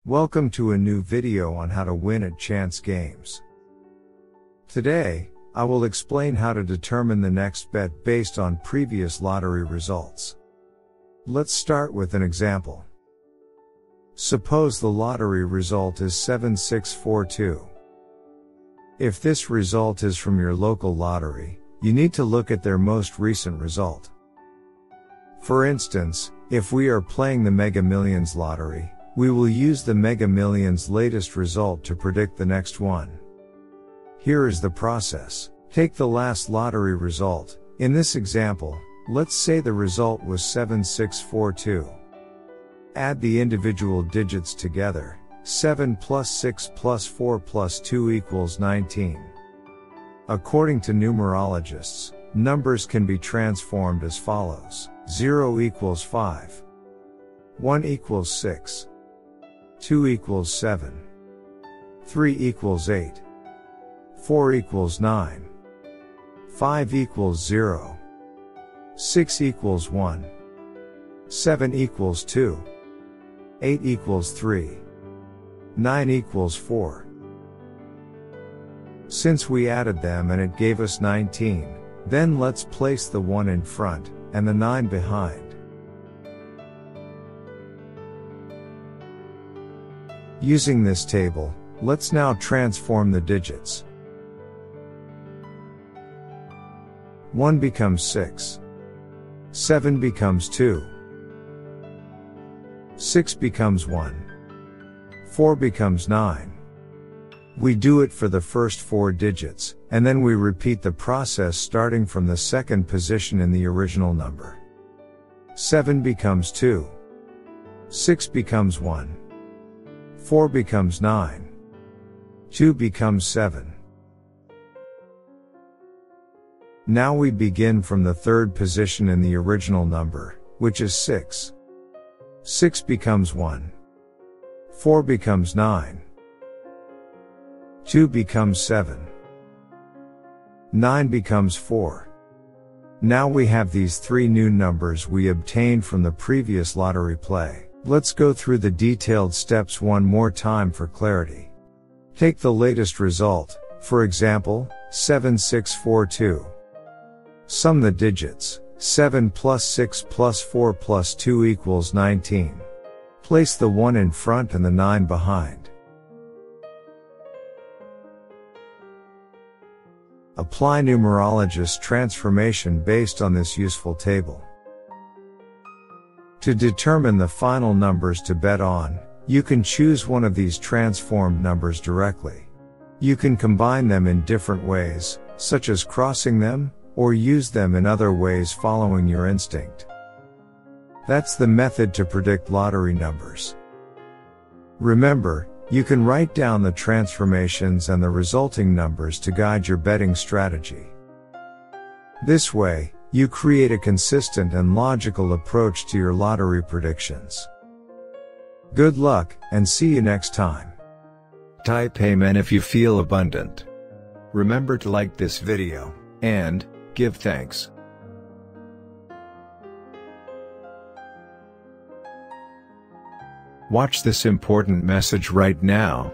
Welcome to a new video on how to win at chance games. Today, I will explain how to determine the next bet based on previous lottery results. Let's start with an example. Suppose the lottery result is 7642. If this result is from your local lottery, you need to look at their most recent result. For instance, if we are playing the Mega Millions lottery, we will use the Mega Millions latest result to predict the next one. Here is the process. Take the last lottery result. In this example, let's say the result was 7642. Add the individual digits together. 7 plus 6 plus 4 plus 2 equals 19. According to numerologists, numbers can be transformed as follows. 0 equals 5. 1 equals 6. 2 equals 7. 3 equals 8. 4 equals 9. 5 equals 0. 6 equals 1. 7 equals 2. 8 equals 3. 9 equals 4. Since we added them and it gave us 19, then let's place the 1 in front and the 9 behind. Using this table, let's now transform the digits. 1 becomes 6. 7 becomes 2. 6 becomes 1. 4 becomes 9. We do it for the first 4 digits, and then we repeat the process starting from the second position in the original number. 7 becomes 2. 6 becomes 1. 4 becomes 9. 2 becomes 7. Now we begin from the third position in the original number, which is 6. 6 becomes 1. 4 becomes 9. 2 becomes 7. 9 becomes 4. Now we have these 3 new numbers we obtained from the previous lottery play. Let's go through the detailed steps one more time for clarity. Take the latest result, for example, 7642. Sum the digits. 7 plus 6 plus 4 plus 2 equals 19. Place the 1 in front and the 9 behind. Apply numerologist transformation based on this useful table. To determine the final numbers to bet on, you can choose one of these transformed numbers directly. You can combine them in different ways, such as crossing them, or use them in other ways following your instinct. That's the method to predict lottery numbers. Remember, you can write down the transformations and the resulting numbers to guide your betting strategy. This way, you create a consistent and logical approach to your lottery predictions. Good luck, and see you next time. Type Amen if you feel abundant. Remember to like this video, and give thanks. Watch this important message right now.